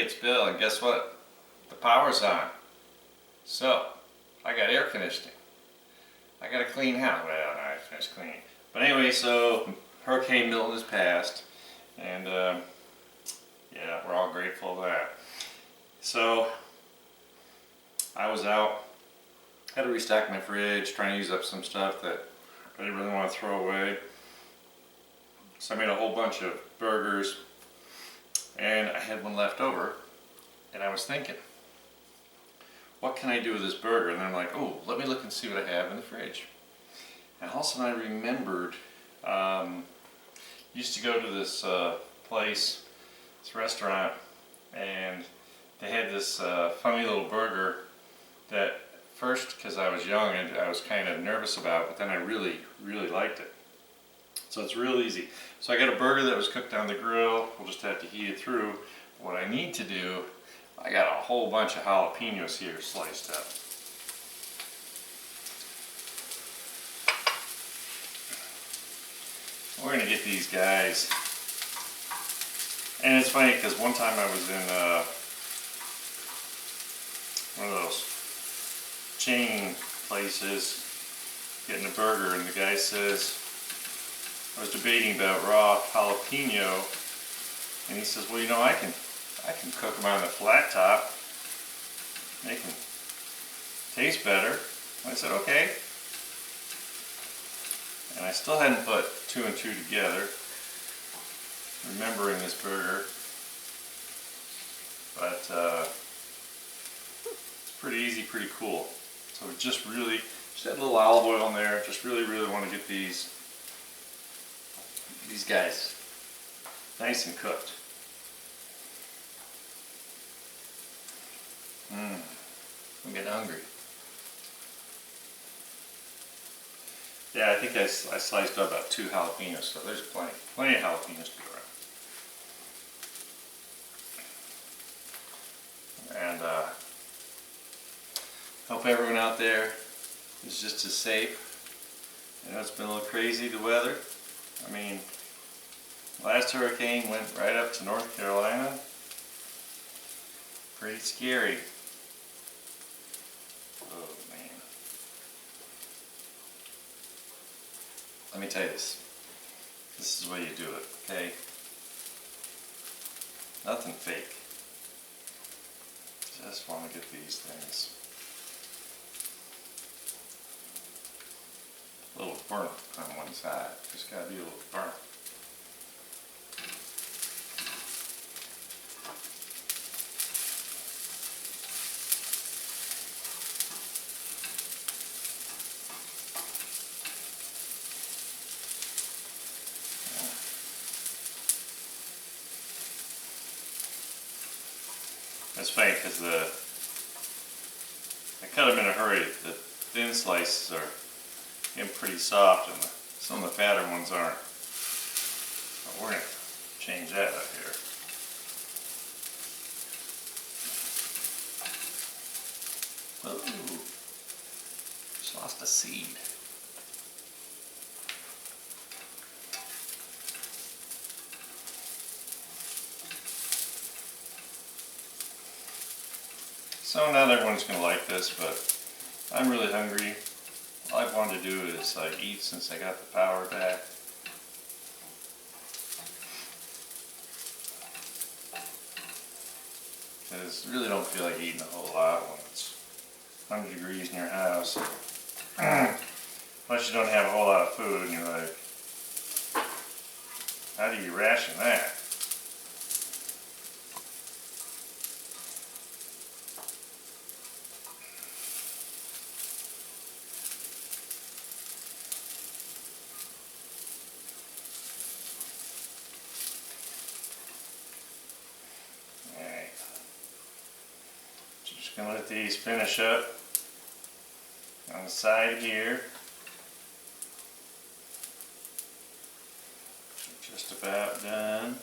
it's Bill, and guess what? The power's on. So, I got air conditioning. I got a clean house. Well, no, I finished cleaning. But anyway, so Hurricane Milton has passed, and yeah, we're all grateful for that. So, I was out, had to restock my fridge, trying to use up some stuff that I didn't really want to throw away. So I made a whole bunch of burgers, and I had one left over, and I was thinking, what can I do with this burger? And then I'm like, oh, let me look and see what I have in the fridge. And all of a sudden I remembered, used to go to this place, this restaurant, and they had this funny little burger that first, because I was young, and I was kind of nervous about, but then I really, really liked it. So it's real easy. So I got a burger that was cooked on the grill. We'll just have to heat it through. What I need to do, I got a whole bunch of jalapenos here sliced up. We're going to get these guys. And it's funny because one time I was in one of those chain places getting a burger, and the guy says, I was debating about raw jalapeno, and he says, well, you know, I can cook them on the flat top, make them taste better. And I said, okay. And I still hadn't put two and two together, remembering this burger, but it's pretty easy, pretty cool. So just add a little olive oil in there. Just really, really want to get these guys nice and cooked. I'm getting hungry. Yeah, I think I sliced up about 2 jalapenos, so there's plenty of jalapenos to go around. And hope everyone out there is just as safe. I know it's been a little crazy, the weather. I mean, last hurricane went right up to North Carolina. Pretty scary. Oh man. Let me tell you this. This is the way you do it, okay? Nothing fake. Just want to get these things. A little burnt on one side. Just gotta be a little burnt. It's funny because I cut them in a hurry. The thin slices are getting pretty soft, and some of the fatter ones aren't. But we're going to change that up here. Ooh, just lost a seed. So not everyone's going to like this, but I'm really hungry. All I've wanted to do is eat since I got the power back. Because you really don't feel like eating a whole lot when it's 100 degrees in your house. Unless you don't have a whole lot of food and you're like, how do you ration that? Gonna let these finish up on the side here. Just about done.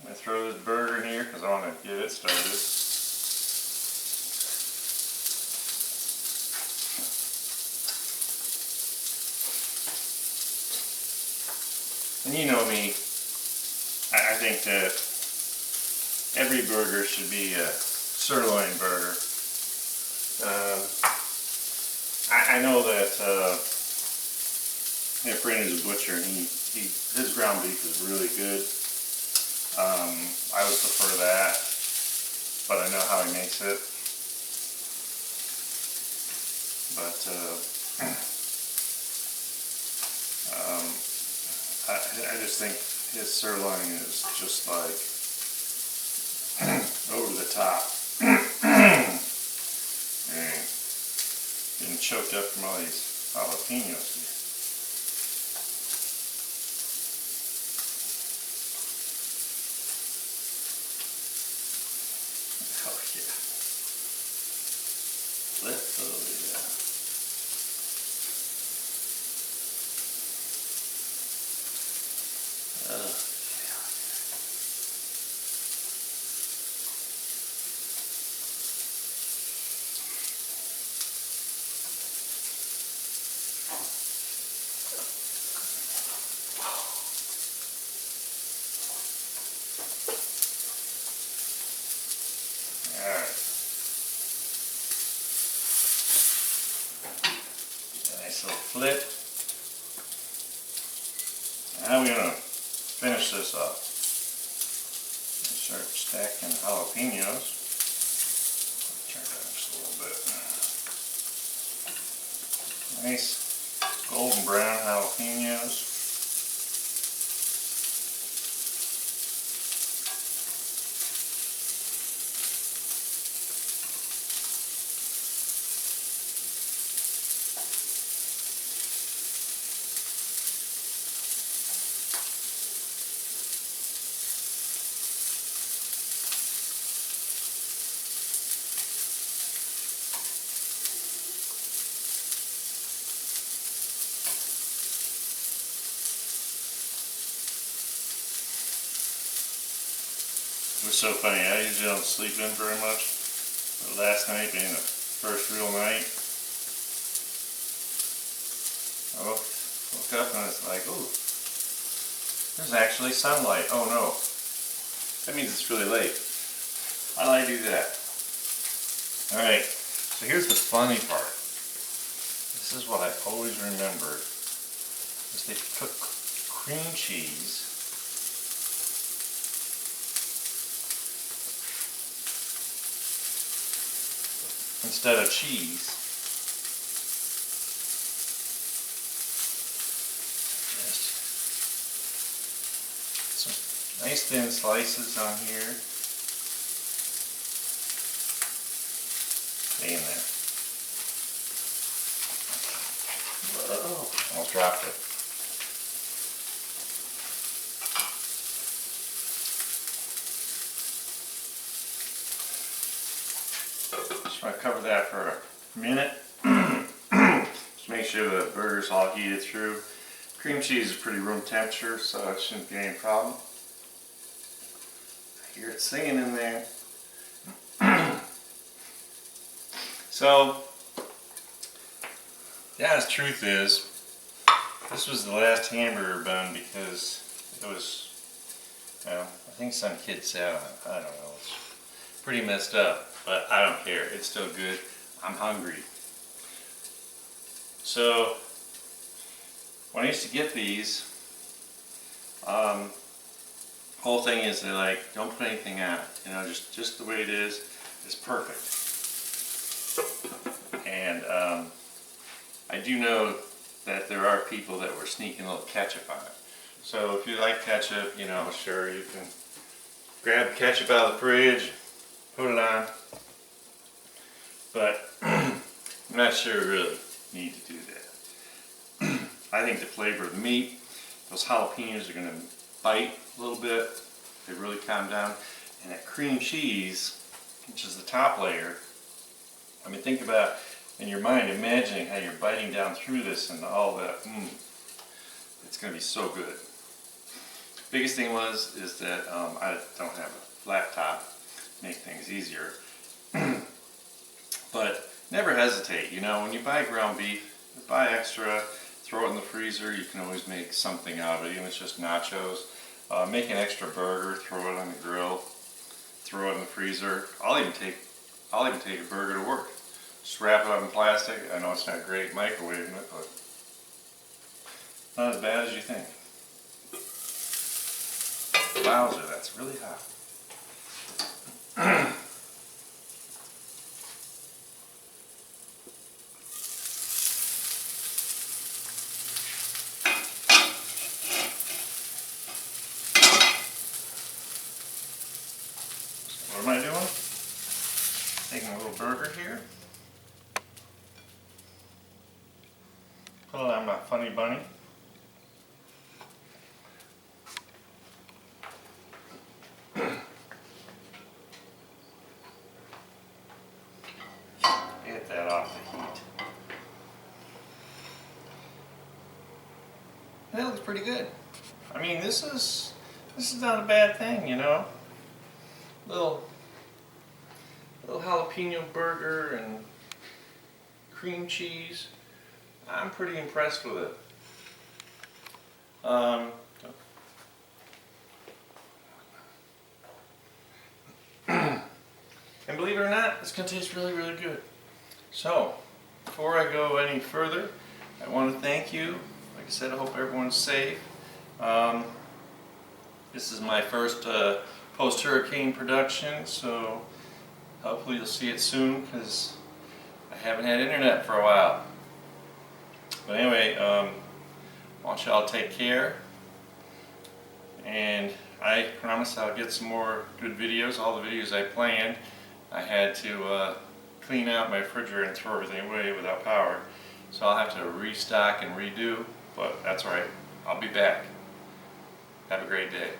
I'm gonna throw this burger in here because I want to get it started. And you know me, I think that every burger should be a sirloin burger. I know that my friend is a butcher, and his ground beef is really good. I would prefer that, but I know how he makes it. But I just think his sirloin is just like over the top. And getting choked up from all these jalapenos. Oh yeah. Oh yeah. Alright. Nice little flip. Now we're going to finish this up. Start stacking jalapenos. Turn that up just a little bit. Nice golden brown jalapenos. It was so funny, I usually don't sleep in very much, but last night being the first real night, I woke up and it's like, oh, there's actually sunlight. Oh no, that means it's really late. How do I do that? Alright, so here's the funny part. This is what I always remembered, is they cook cream cheese instead of cheese. Just some nice thin slices on here. Stay in there. Whoa, almost dropped it. Just want to cover that for a minute. Just make sure the burger's all heated through. Cream cheese is pretty room temperature, so it shouldn't be any problem. I hear it singing in there. So, the honest truth is, this was the last hamburger bun because it was, well, I think some kid sat on it. I don't know. It's pretty messed up, but I don't care. It's still good. I'm hungry. So, when I used to get these, whole thing is they're like, don't put anything on it. You know, just the way it is perfect. And I do know that there are people that were sneaking a little ketchup on it. So if you like ketchup, you know, sure, you can grab ketchup out of the fridge, put it on. But I'm not sure you really need to do that. I think the flavor of the meat, those jalapenos are going to bite a little bit. They really calm down. And that cream cheese, which is the top layer, I mean, think about, in your mind, imagining how you're biting down through this and all that. It's going to be so good. Biggest thing is that I don't have a laptop to make things easier. But never hesitate. You know, when you buy ground beef, buy extra, throw it in the freezer. You can always make something out of it, even if it's just nachos. Make an extra burger, throw it on the grill. throw it in the freezer. I'll even take a burger to work. Just wrap it up in plastic. I know it's not great microwaving it, but not as bad as you think. Wowzer, that's really hot. What am I doing? Taking a little burger here. Put it on my funny bunny. Get that off the heat. That looks pretty good. I mean, this is not a bad thing, you know. Little jalapeno burger and cream cheese. I'm pretty impressed with it. And believe it or not, it's going to taste really, really good. So, before I go any further, I want to thank you. Like I said, I hope everyone's safe. This is my first post-hurricane production, so hopefully you'll see it soon, because I haven't had internet for a while. But anyway, I want y'all to take care, and I promise I'll get some more good videos. All the videos I planned, I had to clean out my refrigerator and throw everything away without power, so I'll have to restock and redo, but that's alright. I'll be back. Have a great day.